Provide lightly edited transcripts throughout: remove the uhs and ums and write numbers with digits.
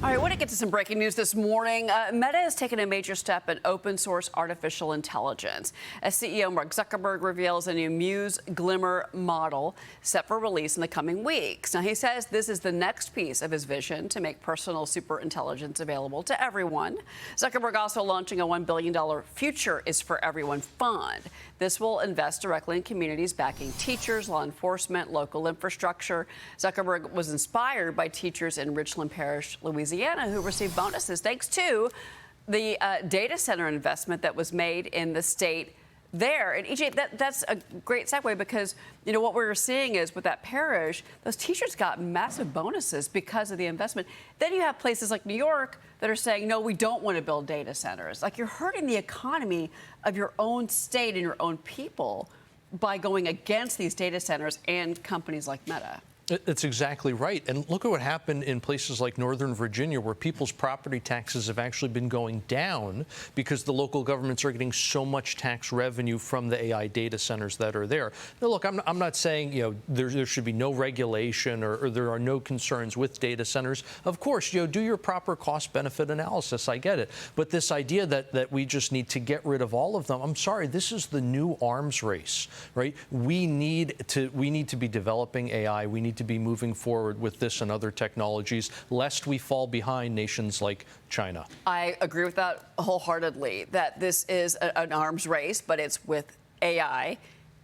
All right, I want to get to some breaking news this morning. Meta has taken a major step in open source artificial intelligence. As CEO Mark Zuckerberg reveals a new Muse Glimmer model set for release in the coming weeks. Now, he says this is the next piece of his vision to make personal superintelligence available to everyone. Zuckerberg also launching a $1 billion Future is for Everyone fund. This will invest directly in communities backing teachers, law enforcement, local infrastructure. Zuckerberg was inspired by teachers in Richland Parish, Louisiana, who received bonuses thanks to the data center investment that was made in the state there. And EJ, that's a great segue because, you know, what we're seeing is with that parish, those teachers got massive bonuses because of the investment. Then you have places like New York that are saying, no, we don't want to build data centers. Like, you're hurting the economy of your own state and your own people by going against these data centers and companies like Meta. It's exactly right. And look at what happened in places like Northern Virginia, where people's property taxes have actually been going down because the local governments are getting so much tax revenue from the AI data centers that are there. Now, look, I'm not saying, you know, there should be no regulation or there are no concerns with data centers. Of course, you know, do your proper cost-benefit analysis. I get it. But this idea that we just need to get rid of all of them, I'm sorry, this is the new arms race, right? We need to be developing AI. We need to be moving forward with this and other technologies, lest we fall behind nations like China. I agree with that wholeheartedly, that this is an arms race, but it's with AI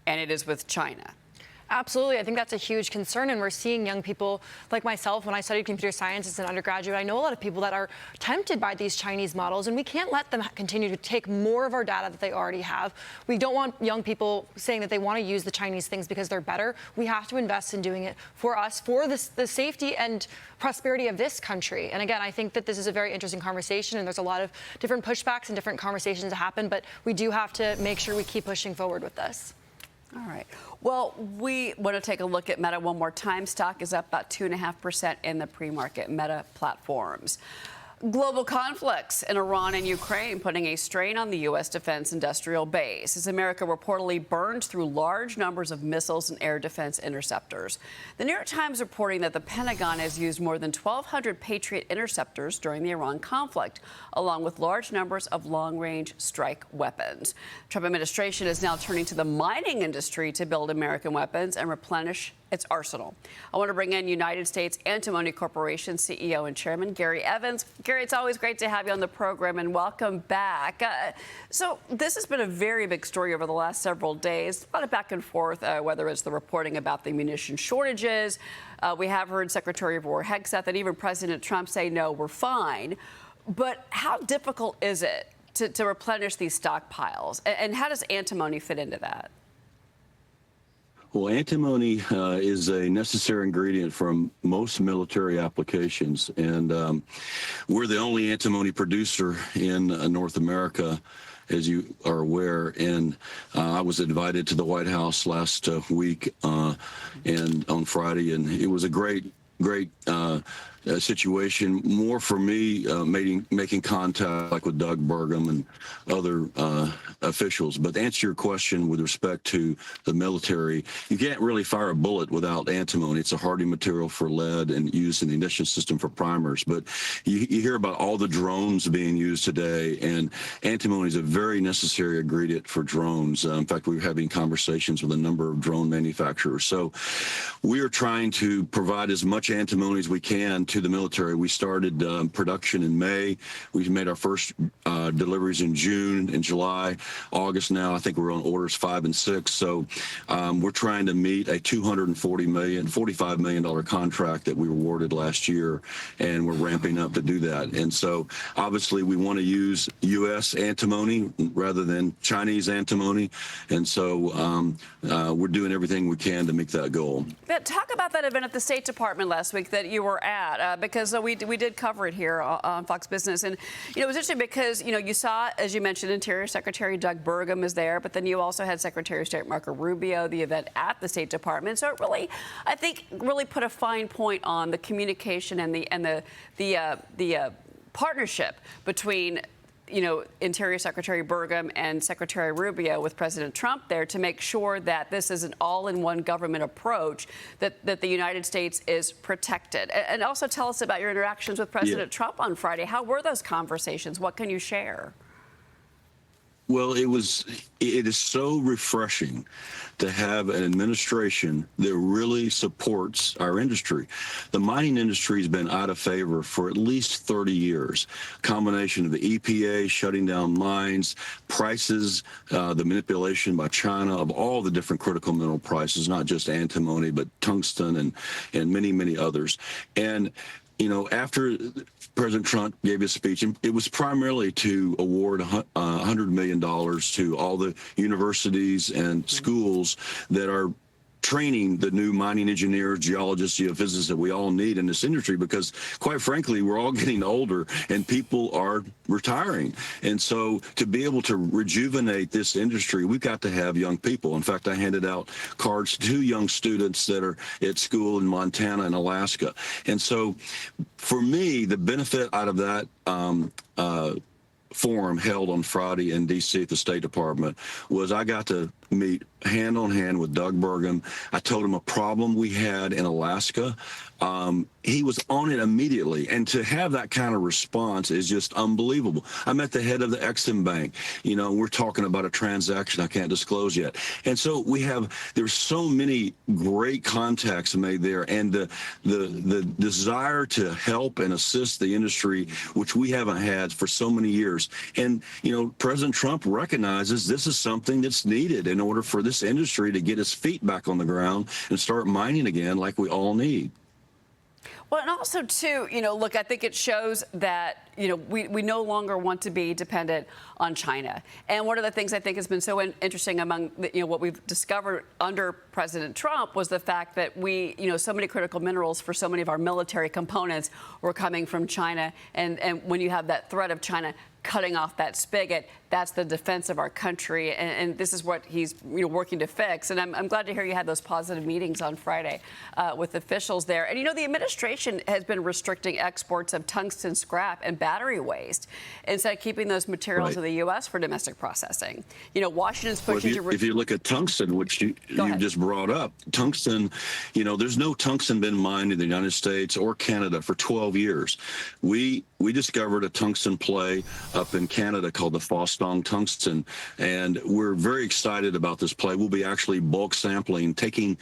and it is with China. Absolutely. I think that's a huge concern. And we're seeing young people like myself, when I studied computer science as an undergraduate, I know a lot of people that are tempted by these Chinese models, and we can't let them continue to take more of our data that they already have. We don't want young people saying that they want to use the Chinese things because they're better. We have to invest in doing it for us, for the safety and prosperity of this country. And again, I think that this is a very interesting conversation, and there's a lot of different pushbacks and different conversations to happen, but we do have to make sure we keep pushing forward with this. All right. Well, we want to take a look at Meta one more time. Stock is up about 2.5% in the pre-market. Meta Platforms. Global conflicts in Iran and Ukraine putting a strain on the U.S. defense industrial base as America reportedly burned through large numbers of missiles and air defense interceptors. The New York Times reporting that the Pentagon has used more than 1,200 Patriot interceptors during the Iran conflict, along with large numbers of long-range strike weapons. The Trump administration is now turning to the mining industry to build American weapons and replenish its arsenal. I want to bring in United States Antimony Corporation CEO and Chairman Gary Evans. Gary, it's always great to have you on the program, and welcome back. So this has been a very big story over the last several days. A lot of back and forth, whether it's the reporting about the munition shortages. We have heard Secretary of War Hegseth and even President Trump say, no, we're fine. But how difficult is it to replenish these stockpiles? And how does antimony fit into that? Well, antimony is a necessary ingredient for most military applications, and we're the only antimony producer in North America, as you are aware. And I was invited to the White House last week and on Friday, and it was a great situation, more for me making contact like with Doug Burgum and other officials. But to answer your question with respect to the military, you can't really fire a bullet without antimony. It's a hardy material for lead and used in the ignition system for primers. But you hear about all the drones being used today, and antimony is a very necessary ingredient for drones. In fact, we're having conversations with a number of drone manufacturers. So we are trying to provide as much antimony as we can to the military. We started production in May. We've made our first deliveries in June and July. August now, I think we're on orders 5 and 6. So we're trying to meet a $45 million contract that we awarded last year, and we're ramping up to do that. And so obviously we want to use U.S. antimony rather than Chinese antimony. And so we're doing everything we can to meet that goal. But talk about that event at the State Department last week that you were at, because we did cover it here on Fox Business. And, you know, it was interesting because, you know, you saw, as you mentioned, Interior Secretary Doug Burgum is there, but then you also had Secretary of State Marco Rubio, the event at the State Department. So it really, I think, really put a fine point on the communication and the partnership between Interior Secretary Burgum and Secretary Rubio with President Trump there to make sure that this is an all-in-one government approach, that the United States is protected. And also tell us about your interactions with President Trump on Friday. How were those conversations? What can you share? Well, it is so refreshing to have an administration that really supports our industry. The mining industry has been out of favor for at least 30 years. Combination of the EPA shutting down mines, prices, the manipulation by China of all the different critical mineral prices, not just antimony, but tungsten and many, many others. And after President Trump gave his speech, and it was primarily to award $100 million to all the universities and schools that are training the new mining engineers, geologists, geophysicists that we all need in this industry, because quite frankly, we're all getting older and people are retiring. And so to be able to rejuvenate this industry, we've got to have young people. In fact, I handed out cards to 2 young students that are at school in Montana and Alaska. And so for me, the benefit out of that forum held on Friday in D.C. at the State Department was I got to meet hand on hand with Doug Burgum. I told him a problem we had in Alaska. He was on it immediately. And to have that kind of response is just unbelievable. I met the head of the Exim Bank. We're talking about a transaction I can't disclose yet. And so there's so many great contacts made there, and the desire to help and assist the industry, which we haven't had for so many years. And, President Trump recognizes this is something that's needed in order for this industry to get its feet back on the ground and start mining again like we all need. Well, and also, too, look, I think it shows that, we no longer want to be dependent on China. And one of the things I think has been so interesting among, what we've discovered under President Trump was the fact that so many critical minerals for so many of our military components were coming from China. And when you have that threat of China cutting off that spigot, that's the defense of our country, and this is what he's working to fix. And I'm glad to hear you had those positive meetings on Friday with officials there. And the administration has been restricting exports of tungsten scrap and battery waste instead of keeping those materials in the U.S. for domestic processing. Washington's pushing to. If you look at tungsten, which you just brought up, tungsten, there's no tungsten been mined in the United States or Canada for 12 years. We discovered a tungsten play up in Canada called the Fostung tungsten, and we're very excited about this play. We'll be actually bulk sampling, taking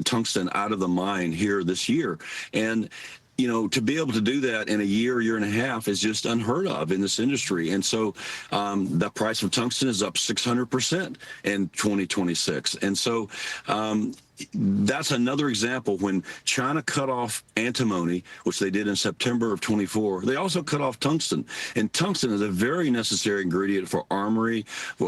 tungsten out of the mine here this year. And to be able to do that in a year and a half is just unheard of in this industry. And so the price of tungsten is up 600% in 2026. And so that's another example. When China cut off antimony, which they did in September of 24, they also cut off tungsten. And tungsten is a very necessary ingredient for armory,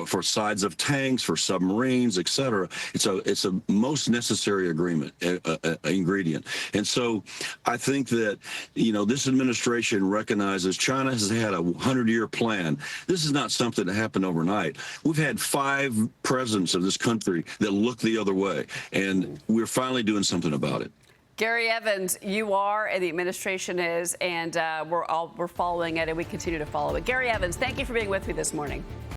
for sides of tanks, for submarines, et cetera. It's a most necessary ingredient. And so I think that, this administration recognizes China has had a 100-year plan. This is not something that happened overnight. We've had 5 presidents of this country that look the other way, and we're finally doing something about it. Gary Evans, you are, and the administration is, and we're following it, and we continue to follow it. Gary Evans, thank you for being with me this morning.